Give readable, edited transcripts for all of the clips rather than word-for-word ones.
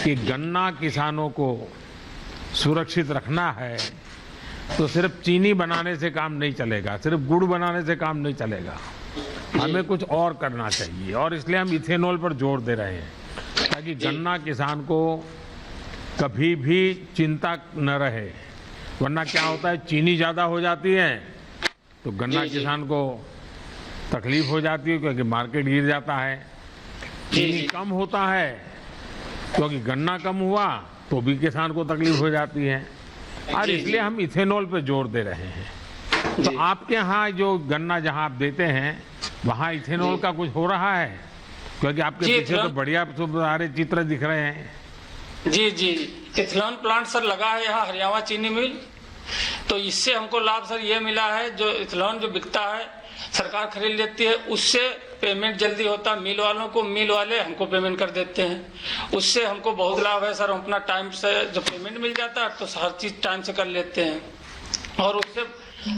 कि गन्ना किसानों को सुरक्षित रखना है तो सिर्फ चीनी बनाने से काम नहीं चलेगा, सिर्फ गुड़ बनाने से काम नहीं चलेगा, हमें कुछ और करना चाहिए। और इसलिए हम इथेनॉल पर जोर दे रहे हैं ताकि गन्ना किसान को कभी भी चिंता न रहे। वरना क्या होता है, चीनी ज़्यादा हो जाती है तो गन्ना किसान को तकलीफ हो जाती है क्योंकि मार्केट गिर जाता है। चीनी कम होता है क्योंकि गन्ना कम हुआ तो भी किसान को तकलीफ हो जाती है, और इसलिए हम इथेनॉल पे जोर दे रहे हैं। तो आपके यहाँ जो गन्ना जहाँ आप देते हैं वहाँ इथेनॉल का कुछ हो रहा है? क्योंकि आपके पीछे तो बढ़िया सारे चित्र दिख रहे हैं। जी जी, इथेनॉल प्लांट सर लगा है यहाँ हरियाणा चीनी मिल। तो इससे हमको लाभ सर ये मिला है, जो इथेनॉल जो बिकता है सरकार खरीद लेती है, उससे पेमेंट जल्दी होता है मिल वालों को, मिल वाले हमको पेमेंट कर देते हैं। उससे हमको बहुत लाभ है सर, हम अपना टाइम से जब पेमेंट मिल जाता है तो हर चीज टाइम से कर लेते हैं। और उससे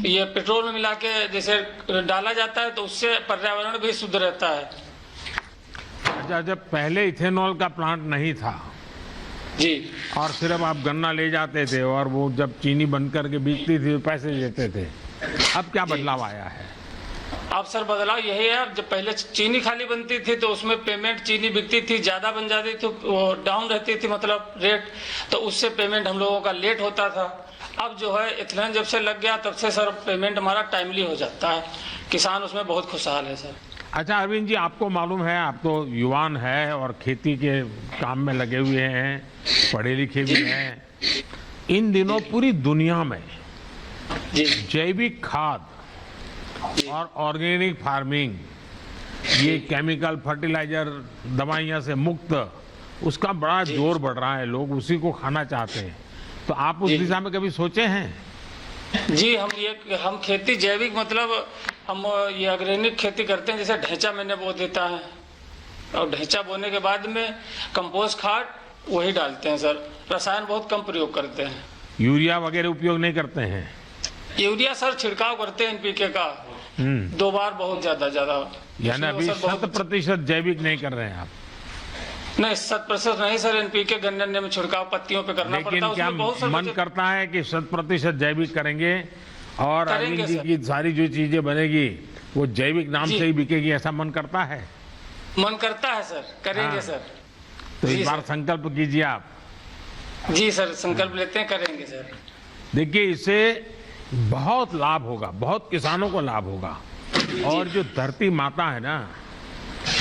ये पेट्रोल में मिला के जैसे डाला जाता है तो उससे पर्यावरण भी शुद्ध रहता है। अच्छा, जब पहले इथेनॉल का प्लांट नहीं था जी, और सिर्फ आप गन्ना ले जाते थे और वो जब चीनी बन करके बिकती थी तो पैसे देते थे, अब क्या बदलाव आया है? अब सर बदलाव यही है, जब पहले चीनी खाली बनती थी तो उसमें पेमेंट चीनी बिकती थी, ज्यादा बन जाती थी, वो डाउन रहती थी मतलब रेट, तो उससे पेमेंट हम लोगों का लेट होता था। अब जो है इथेनॉल जब से लग गया तब से सर पेमेंट हमारा टाइमली हो जाता है, किसान उसमें बहुत खुशहाल है सर। अच्छा अरविंद जी, आपको मालूम है, आप तो युवान है और खेती के काम में लगे हुए हैं, पढ़े लिखे भी हैं। इन दिनों पूरी दुनिया में जैविक खाद और ऑर्गेनिक फार्मिंग, ये केमिकल फर्टिलाइजर दवाइयां से मुक्त, उसका बड़ा जोर बढ़ रहा है, लोग उसी को खाना चाहते हैं। तो आप उस दिशा में कभी सोचे हैं? जी, हम खेती जैविक मतलब हम ये ऑर्गेनिक खेती करते हैं। जैसे ढैंचा मैंने बो देता है और ढैंचा बोने के बाद में कंपोस्ट खाद वही डालते हैं सर, रसायन बहुत कम प्रयोग करते हैं। यूरिया वगैरह उपयोग नहीं करते हैं? यूरिया सर छिड़काव करते हैं एनपीके का 2 बार, बहुत ज्यादा। यानी अभी 100% जैविक नहीं कर रहे हैं आप? नहीं, 100% नहीं सर, एनपीके गन्ने में छिड़काव पत्तियों पे करना पड़ता है। लेकिन क्या मन करता है कि 100% जैविक करेंगे और अरविंद जी की सारी जो चीजें बनेगी वो जैविक नाम से ही बिकेगी, ऐसा मन करता है? मन करता है सर, करेंगे सर। तो इस बार संकल्प कीजिए आप। जी सर, संकल्प लेते हैं, करेंगे सर। देखिए, इससे बहुत लाभ होगा, बहुत किसानों को लाभ होगा। और जो धरती माता है ना,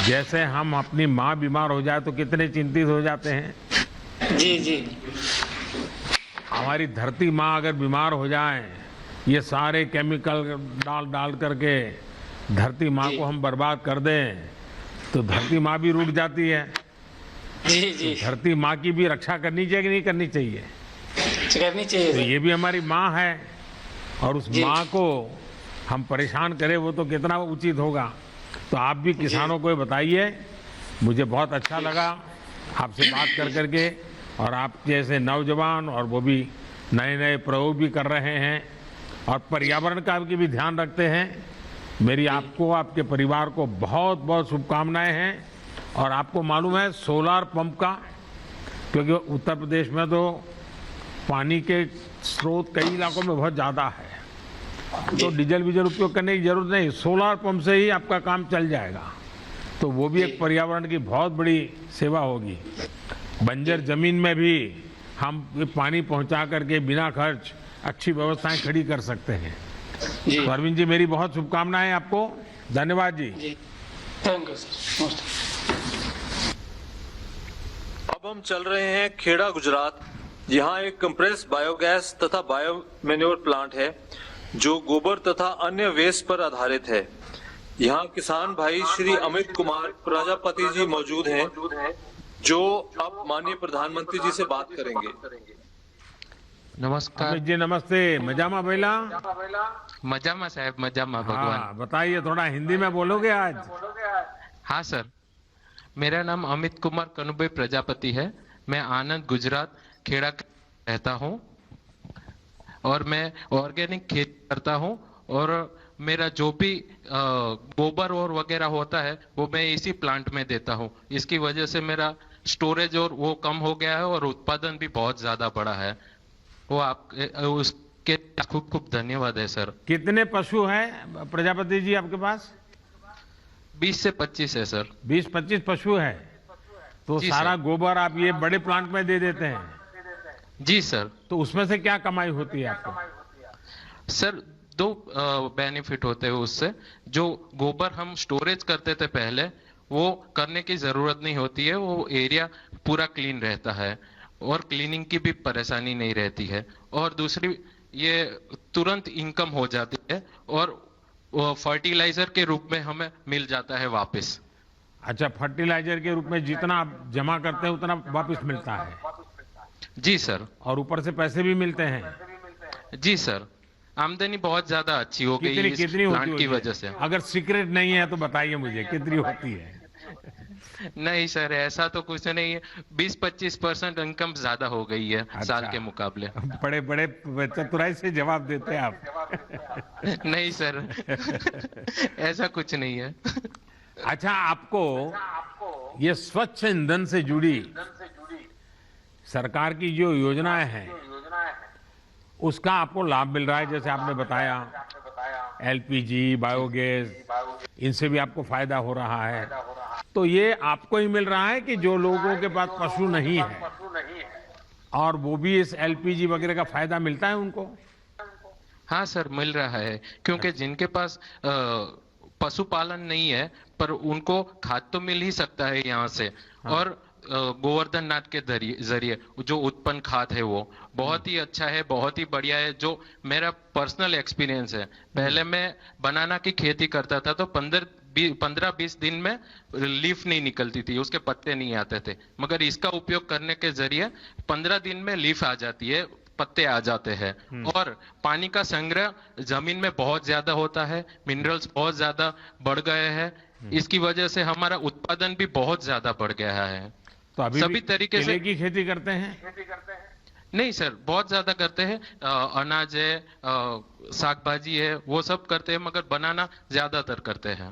जैसे हम अपनी माँ बीमार हो जाए तो कितने चिंतित हो जाते हैं। जी जी, हमारी धरती माँ अगर बीमार हो जाए, ये सारे केमिकल डाल करके धरती माँ को हम बर्बाद कर दें तो धरती माँ भी रुक जाती है। जी जी, तो धरती माँ की भी रक्षा करनी चाहिए कि नहीं करनी चाहिए? करनी चाहिए। तो ये भी हमारी माँ है और उस माँ को हम परेशान करें वो तो कितना उचित होगा। तो आप भी किसानों को बताइए। मुझे बहुत अच्छा लगा आपसे बात कर करके, और आप जैसे नौजवान और वो भी नए प्रयोग भी कर रहे हैं और पर्यावरण का भी ध्यान रखते हैं। मेरी आपको, आपके परिवार को बहुत बहुत शुभकामनाएं हैं। और आपको मालूम है सोलार पंप का, क्योंकि उत्तर प्रदेश में तो पानी के स्रोत कई इलाकों में बहुत ज़्यादा है, तो डीजल उपयोग करने की जरूरत नहीं, सोलार पंप से ही आपका काम चल जाएगा। तो वो भी एक पर्यावरण की बहुत बड़ी सेवा होगी। बंजर जमीन में भी हम पानी पहुंचा करके बिना खर्च अच्छी व्यवस्थाएं खड़ी कर सकते हैं। तो अरविंद जी, मेरी बहुत शुभकामनाएं आपको। धन्यवाद जी। Thank you sir. अब हम चल रहे हैं खेड़ा गुजरात। यहाँ एक कंप्रेस बायोगैस तथा बायो मैन्योर प्लांट है जो गोबर तथा अन्य वेस्ट पर आधारित है। यहाँ किसान भाई श्री अमित कुमार प्रजापति जी मौजूद हैं जो अब माननीय प्रधानमंत्री जी से बात करेंगे। नमस्कार अमित जी, नमस्ते। मजामा बेला? मजामा साहब, मजामा भगवान। हाँ, बताइए, थोड़ा हिंदी में बोलोगे आज? हाँ सर, मेरा नाम अमित कुमार कनुभाई प्रजापति है। मैं आनंद गुजरात खेड़ा रहता हूँ और मैं ऑर्गेनिक खेती करता हूँ। और मेरा जो भी गोबर और वगैरह होता है वो मैं इसी प्लांट में देता हूँ। इसकी वजह से मेरा स्टोरेज और वो कम हो गया है और उत्पादन भी बहुत ज्यादा बढ़ा है। वो आप उसके खूब खूब धन्यवाद है सर। कितने पशु हैं प्रजापति जी आपके पास? 20 से 25 है सर। 20-25 पशु है, तो जी सारा सर। गोबर आप ये बड़े प्लांट में दे देते हैं, जी सर। तो उसमें से क्या कमाई होती है आपको? सर दो बेनिफिट होते हैं उससे। जो गोबर हम स्टोरेज करते थे पहले, वो करने की जरूरत नहीं होती है, वो एरिया पूरा क्लीन रहता है और क्लीनिंग की भी परेशानी नहीं रहती है। और दूसरी, ये तुरंत इनकम हो जाती है और फर्टिलाइजर के रूप में हमें मिल जाता है वापस। अच्छा, फर्टिलाइजर के रूप में जितना आप जमा करते हैं उतना वापस मिलता है, जी सर। और ऊपर से पैसे भी मिलते हैं। जी सर, आमदनी बहुत ज्यादा अच्छी हो गई कितनी है इस कितनी होती प्लांट की होगी? वजह से। अगर सीक्रेट नहीं है तो बताइए मुझे, कितनी होती है? नहीं सर, ऐसा तो कुछ नहीं है। 20-25% इनकम ज्यादा हो गई है साल अच्छा। के मुकाबले। बड़े बड़े चतुराई से जवाब देते हैं आप। नहीं सर, ऐसा कुछ नहीं है। अच्छा, आपको ये स्वच्छ ईंधन से जुड़ी सरकार की जो योजनाएं हैं उसका आपको लाभ मिल रहा है? जैसे आपने बताया एलपीजी, बायोगैस, इनसे भी आपको फायदा हो रहा है। तो ये आपको ही मिल रहा है कि जो लोगों के पास पशु नहीं है और वो भी इस एलपीजी वगैरह का फायदा मिलता है उनको? हाँ सर, मिल रहा है, क्योंकि जिनके पास पशुपालन नहीं है पर उनको खाद तो मिल ही सकता है यहाँ से। और गोवर्धन नाथ के जरिए जो उत्पन्न खाद है वो बहुत ही अच्छा है, बहुत ही बढ़िया है। जो मेरा पर्सनल एक्सपीरियंस है, पहले मैं बनाना की खेती करता था तो 15-20 दिन में लीफ नहीं निकलती थी, उसके पत्ते नहीं आते थे। मगर इसका उपयोग करने के जरिए 15 दिन में लीफ आ जाती है, पत्ते आ जाते हैं। और पानी का संग्रह जमीन में बहुत ज्यादा होता है, मिनरल्स बहुत ज्यादा बढ़ गए हैं। इसकी वजह से हमारा उत्पादन भी बहुत ज्यादा बढ़ गया है। तो अभी सभी भी तरीके से केले की खेती करते हैं? नहीं सर, बहुत ज्यादा करते हैं। अनाज है, साग-भाजी है, वो सब करते हैं, मगर बनाना ज्यादातर करते हैं।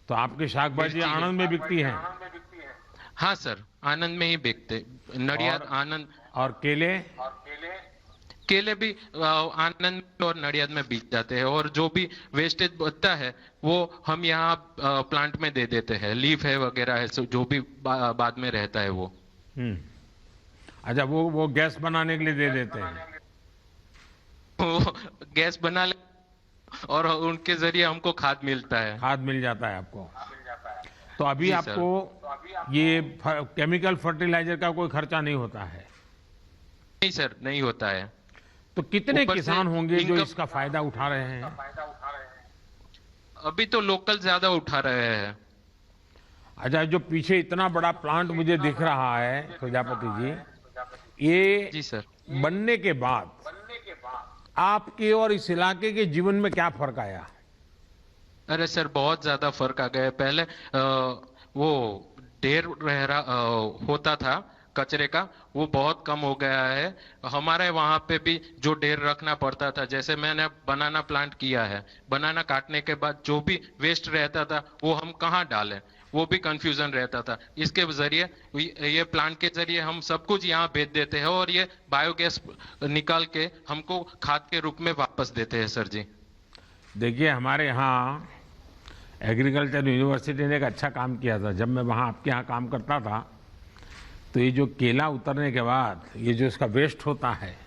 तो आपकी शाकभाजी आनंद में बिकती है? हाँ सर, आनंद में ही बिकते, नडियाद, आनंद। और केले? केले भी आनंद और नडियाद में बिक जाते हैं। और जो भी वेस्टेज बचता है वो हम यहाँ प्लांट में दे देते हैं। लीफ है वगैरह है, जो भी बाद में रहता है वो। अच्छा, वो गैस बनाने के लिए दे देते हैं? वो गैस बना ले और उनके जरिए हमको खाद मिलता है। खाद मिल जाता है आपको? तो अभी जी आपको ये केमिकल फर्टिलाइजर का कोई खर्चा नहीं होता है? नहीं सर, नहीं होता है। तो कितने ऊपर से किसान होंगे जो इनकम- इसका फायदा उठा रहे हैं? अभी तो लोकल ज्यादा उठा रहे हैं। अच्छा, जो पीछे इतना बड़ा प्लांट मुझे दिख रहा है प्रजापति जी, ये जी सर। बनने के बाद आपके और इस इलाके के जीवन में क्या फर्क आया? अरे सर, बहुत ज्यादा फर्क आ गया है। पहले वो ढेर होता था कचरे का, वो बहुत कम हो गया है। हमारे वहां पे भी जो ढेर रखना पड़ता था, जैसे मैंने बनाना प्लांट किया है, बनाना काटने के बाद जो भी वेस्ट रहता था वो हम कहाँ डालें, वो भी कंफ्यूजन रहता था। इसके जरिए, ये प्लांट के जरिए हम सब कुछ यहाँ भेज देते हैं और ये बायोगैस निकाल के हमको खाद के रूप में वापस देते हैं सर जी। देखिए, हमारे यहाँ एग्रीकल्चर यूनिवर्सिटी ने एक अच्छा काम किया था। जब मैं वहाँ आपके यहाँ काम करता था तो ये जो केला उतरने के बाद ये जो इसका वेस्ट होता है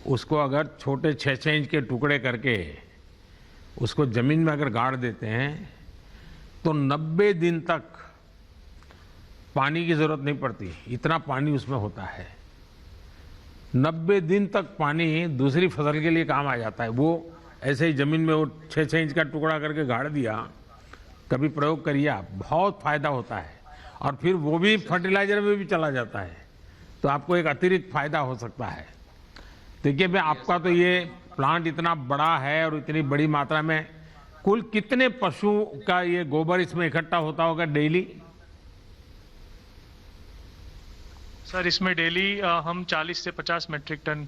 उसको अगर छोटे 6-6 इंच के टुकड़े करके उसको ज़मीन में अगर गाड़ देते हैं तो 90 दिन तक पानी की ज़रूरत नहीं पड़ती, इतना पानी उसमें होता है। 90 दिन तक पानी दूसरी फसल के लिए काम आ जाता है। वो ऐसे ही ज़मीन में वो 6-6 इंच का टुकड़ा करके गाड़ दिया, कभी प्रयोग करिए आप, बहुत फ़ायदा होता है। और फिर वो भी फर्टिलाइजर में भी चला जाता है, तो आपको एक अतिरिक्त फायदा हो सकता है। देखिए, मैं आपका तो ये प्लांट इतना बड़ा है और इतनी बड़ी मात्रा में, कुल कितने पशु का ये गोबर इसमें इकट्ठा होता होगा डेली? सर, इसमें डेली हम 40 से 50 मेट्रिक टन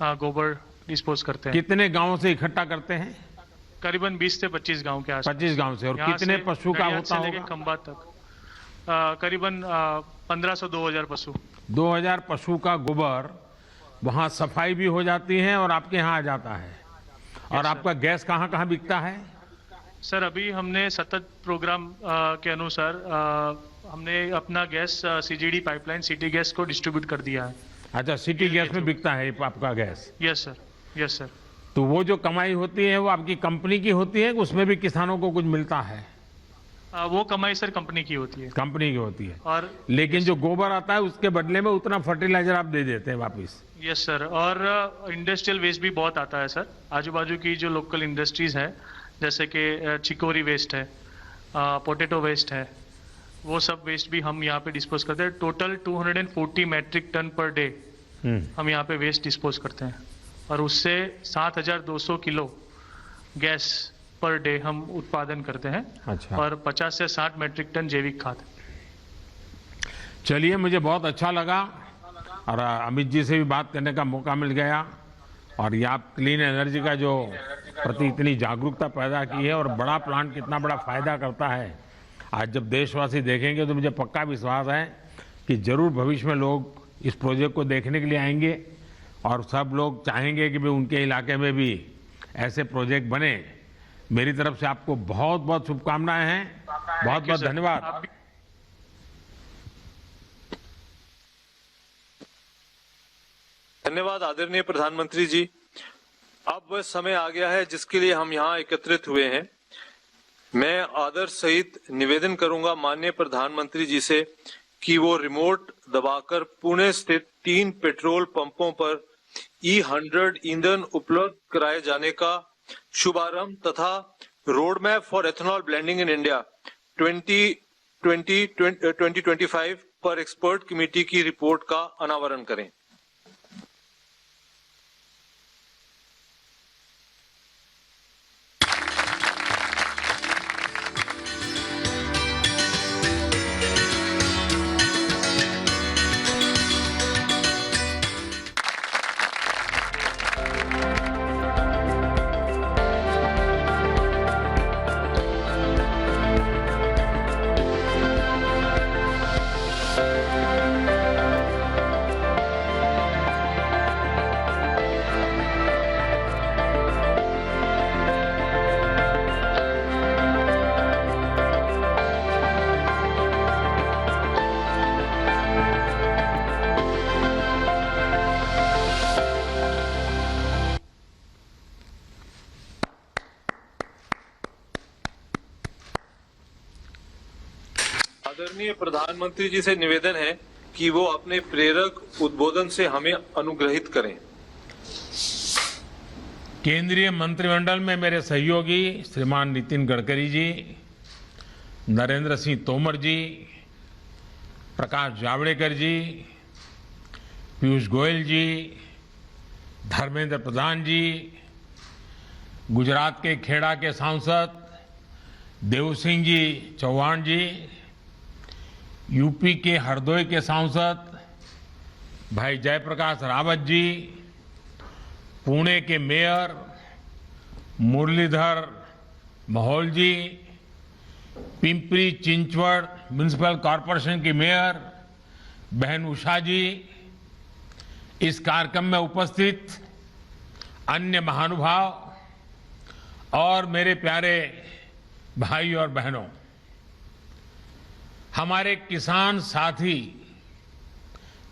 गोबर डिस्पोज करते हैं। कितने गांवों से इकट्ठा करते हैं? करीबन 20 से 25 गांव के आसपास। 25 गांव से। और यहाँ कितने से पशु का नडियाद होता से लेके होगा? खंबा तक करीबन 1500-2000 पशु। 2000 पशु का गोबर वहाँ सफाई भी हो जाती है और आपके यहाँ आ जाता है। और आपका गैस कहाँ कहाँ बिकता है? सर अभी हमने सतत प्रोग्राम के अनुसार हमने अपना gas CGD pipeline city gas को डिस्ट्रीब्यूट कर दिया है। अच्छा, सिटी गैस में बिकता है आपका gas? Yes sir, yes sir. तो वो जो कमाई होती है वो आपकी कंपनी की होती है, उसमें भी किसानों को कुछ मिलता है? वो कमाई सर कंपनी की होती है। कंपनी की होती है। और लेकिन जो गोबर आता है उसके बदले में उतना फर्टिलाइजर आप दे देते हैं वापस? Yes sir. और इंडस्ट्रियल वेस्ट भी बहुत आता है सर। आजू बाजू की जो लोकल इंडस्ट्रीज है जैसे कि चिकोरी वेस्ट है, पोटैटो वेस्ट है, वो सब वेस्ट भी हम यहाँ पे डिस्पोज करते हैं। Total 240 metric ton per day हम यहाँ पे वेस्ट डिस्पोज करते हैं और उससे 7200 किलो गैस पर डे हम उत्पादन करते हैं। अच्छा। और 50 से 60 मैट्रिक टन जैविक खाद। चलिए, मुझे बहुत अच्छा लगा और अमित जी से भी बात करने का मौका मिल गया। और ये आप क्लीन एनर्जी का जो प्रति इतनी जागरूकता पैदा की है और बड़ा प्लांट कितना बड़ा फायदा करता है, आज जब देशवासी देखेंगे तो मुझे पक्का विश्वास है कि जरूर भविष्य में लोग इस प्रोजेक्ट को देखने के लिए आएंगे और सब लोग चाहेंगे कि भाई उनके इलाके में भी ऐसे प्रोजेक्ट बने। मेरी तरफ से आपको बहुत बहुत शुभकामनाएं हैं। बहुत बहुत धन्यवाद। धन्यवाद आदरणीय प्रधानमंत्री जी। अब वह समय आ गया है जिसके लिए हम यहाँ एकत्रित हुए हैं। मैं आदर सहित निवेदन करूंगा माननीय प्रधानमंत्री जी से कि वो रिमोट दबाकर पुणे स्थित 3 पेट्रोल पंपों पर E100 ईंधन उपलब्ध कराए जाने का शुभारंभ तथा road map for ethanol blending in India 2020-2025 पर एक्सपर्ट कमेटी की रिपोर्ट का अनावरण करें। आदरणीय प्रधानमंत्री जी से निवेदन है कि वो अपने प्रेरक उद्बोधन से हमें अनुग्रहित करें। केंद्रीय मंत्रिमंडल में मेरे सहयोगी श्रीमान नितिन गडकरी जी, नरेंद्र सिंह तोमर जी, प्रकाश जावड़ेकर जी, पीयूष गोयल जी, धर्मेंद्र प्रधान जी, गुजरात के खेड़ा के सांसद देव सिंह जी चौहान जी, यूपी के हरदोई के सांसद भाई जयप्रकाश रावत जी, पुणे के मेयर मुरलीधर महौल जी, पिंपरी चिंचवड़ म्युनिसिपल कॉरपोरेशन की मेयर बहन उषा जी, इस कार्यक्रम में उपस्थित अन्य महानुभाव और मेरे प्यारे भाई और बहनों, हमारे किसान साथी,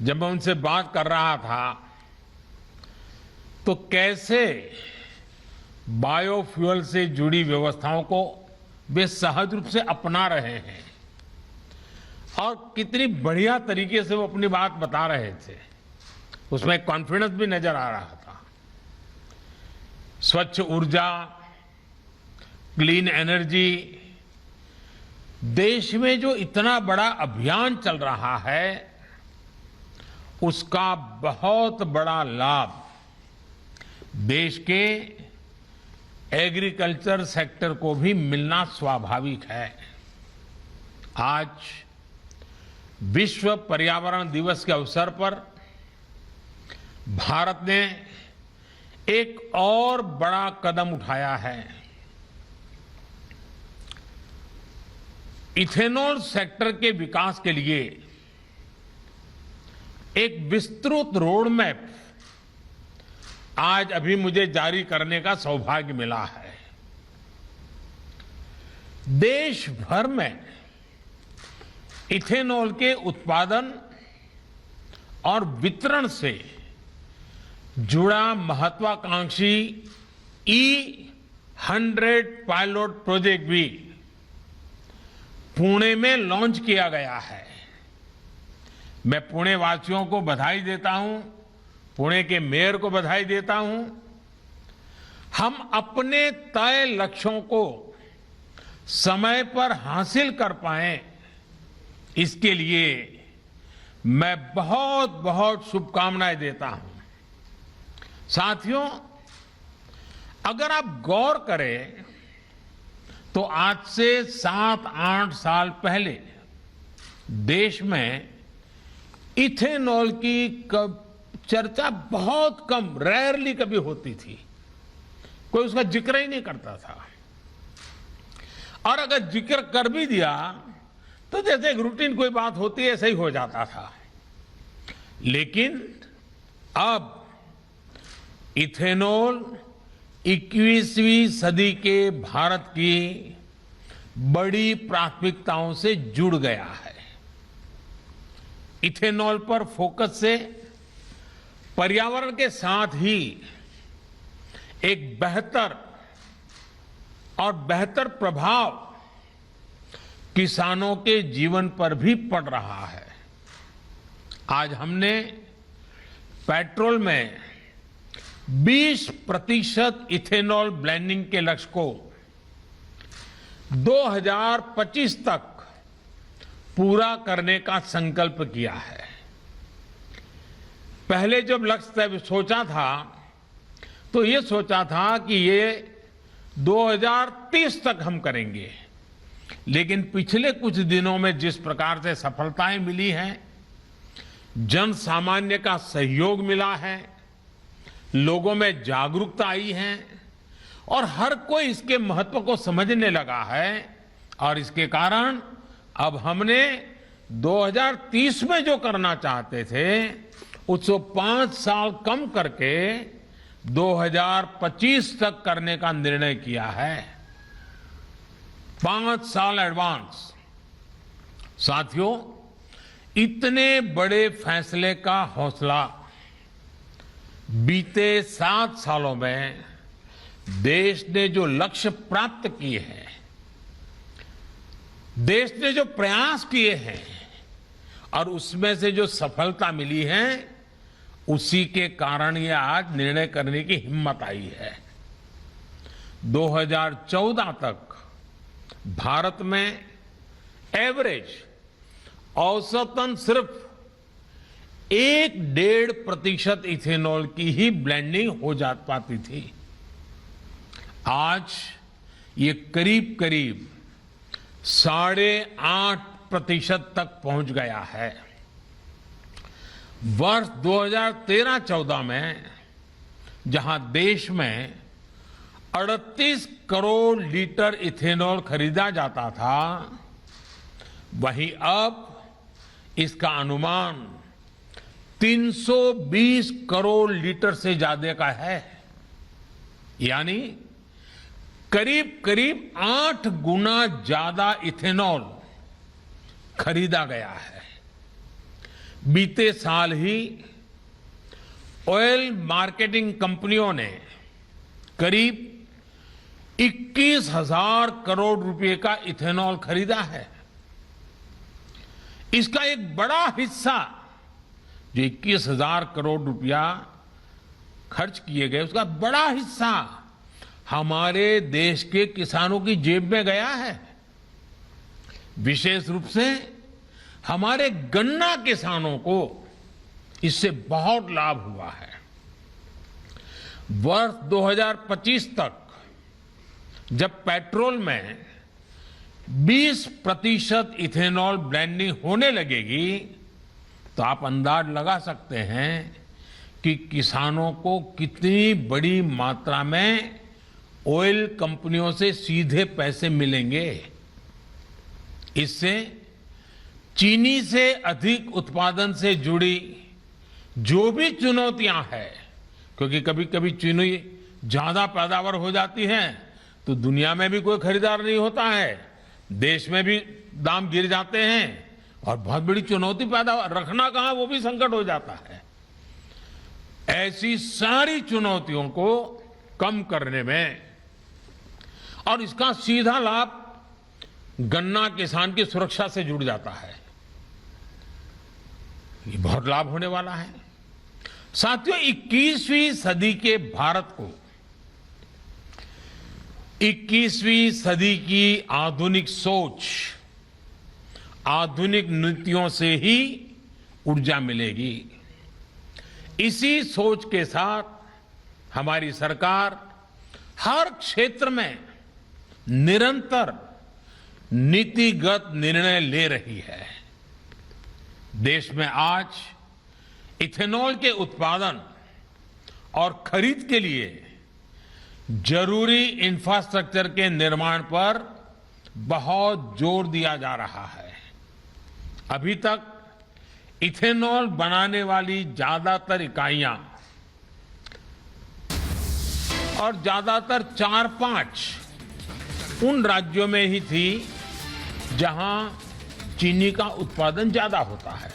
जब मैं उनसे बात कर रहा था तो कैसे बायोफ्यूल से जुड़ी व्यवस्थाओं को वे सहज रूप से अपना रहे हैं और कितनी बढ़िया तरीके से वो अपनी बात बता रहे थे, उसमें कॉन्फिडेंस भी नजर आ रहा था। स्वच्छ ऊर्जा, क्लीन एनर्जी, देश में जो इतना बड़ा अभियान चल रहा है उसका बहुत बड़ा लाभ देश के एग्रीकल्चर सेक्टर को भी मिलना स्वाभाविक है। आज विश्व पर्यावरण दिवस के अवसर पर भारत ने एक और बड़ा कदम उठाया है। इथेनॉल सेक्टर के विकास के लिए एक विस्तृत रोड मैप आज अभी मुझे जारी करने का सौभाग्य मिला है। देश भर में इथेनॉल के उत्पादन और वितरण से जुड़ा महत्वाकांक्षी E100 पायलट प्रोजेक्ट भी पुणे में लॉन्च किया गया है। मैं पुणे वासियों को बधाई देता हूं, पुणे के मेयर को बधाई देता हूं। हम अपने तय लक्ष्यों को समय पर हासिल कर पाए, इसके लिए मैं बहुत बहुत शुभकामनाएं देता हूं। साथियों, अगर आप गौर करें तो आज से 7-8 साल पहले देश में इथेनॉल की चर्चा बहुत कम, रेयरली कभी होती थी। कोई उसका जिक्र ही नहीं करता था, और अगर जिक्र कर भी दिया तो जैसे एक रूटीन कोई बात होती है, ऐसा ही हो जाता था। लेकिन अब इथेनॉल 21वीं सदी के भारत की बड़ी प्राथमिकताओं से जुड़ गया है। इथेनॉल पर फोकस से पर्यावरण के साथ ही एक बेहतर प्रभाव किसानों के जीवन पर भी पड़ रहा है। आज हमने पेट्रोल में 20% इथेनॉल ब्लेंडिंग के लक्ष्य को 2025 तक पूरा करने का संकल्प किया है। पहले जब लक्ष्य सोचा था तो ये सोचा था कि ये 2030 तक हम करेंगे, लेकिन पिछले कुछ दिनों में जिस प्रकार से सफलताएं मिली हैं, जन सामान्य का सहयोग मिला है, लोगों में जागरूकता आई है और हर कोई इसके महत्व को समझने लगा है, और इसके कारण अब हमने 2030 में जो करना चाहते थे उसको 5 साल कम करके 2025 तक करने का निर्णय किया है। 5 साल एडवांस। साथियों, इतने बड़े फैसले का हौसला बीते 7 सालों में देश ने जो लक्ष्य प्राप्त किए हैं, देश ने जो प्रयास किए हैं और उसमें से जो सफलता मिली है, उसी के कारण ये आज निर्णय करने की हिम्मत आई है। 2014 तक भारत में एवरेज औसतन सिर्फ 1-1.5% इथेनॉल की ही ब्लेंडिंग हो जा पाती थी। आज ये करीब करीब 8.5% तक पहुंच गया है। वर्ष 2013-14 में जहां देश में 38 करोड़ लीटर इथेनॉल खरीदा जाता था, वहीं अब इसका अनुमान 320 करोड़ लीटर से ज्यादा का है। यानी करीब करीब 8 गुना ज्यादा इथेनॉल खरीदा गया है। बीते साल ही ऑयल मार्केटिंग कंपनियों ने करीब 21,000 करोड़ रुपए का इथेनॉल खरीदा है। इसका एक बड़ा हिस्सा, जो 21,000 करोड़ रुपया खर्च किए गए, उसका बड़ा हिस्सा हमारे देश के किसानों की जेब में गया है। विशेष रूप से हमारे गन्ना किसानों को इससे बहुत लाभ हुआ है। वर्ष 2025 तक जब पेट्रोल में 20% इथेनॉल ब्लेंडिंग होने लगेगी, तो आप अंदाज लगा सकते हैं कि किसानों को कितनी बड़ी मात्रा में ऑयल कंपनियों से सीधे पैसे मिलेंगे। इससे चीनी से अधिक उत्पादन से जुड़ी जो भी चुनौतियां हैं, क्योंकि कभी कभी चीनी ज्यादा पैदावार हो जाती है तो दुनिया में भी कोई खरीदार नहीं होता है, देश में भी दाम गिर जाते हैं और बहुत बड़ी चुनौती पैदा रखना कहां वो भी संकट हो जाता है। ऐसी सारी चुनौतियों को कम करने में और इसका सीधा लाभ गन्ना किसान की सुरक्षा से जुड़ जाता है, ये बहुत लाभ होने वाला है। साथियों, 21वीं सदी के भारत को 21वीं सदी की आधुनिक सोच, आधुनिक नीतियों से ही ऊर्जा मिलेगी। इसी सोच के साथ हमारी सरकार हर क्षेत्र में निरंतर नीतिगत निर्णय ले रही है। देश में आज इथेनॉल के उत्पादन और खरीद के लिए जरूरी इंफ्रास्ट्रक्चर के निर्माण पर बहुत जोर दिया जा रहा है। अभी तक इथेनॉल बनाने वाली ज्यादातर इकाइयां और ज्यादातर 4-5 उन राज्यों में ही थी जहां चीनी का उत्पादन ज्यादा होता है।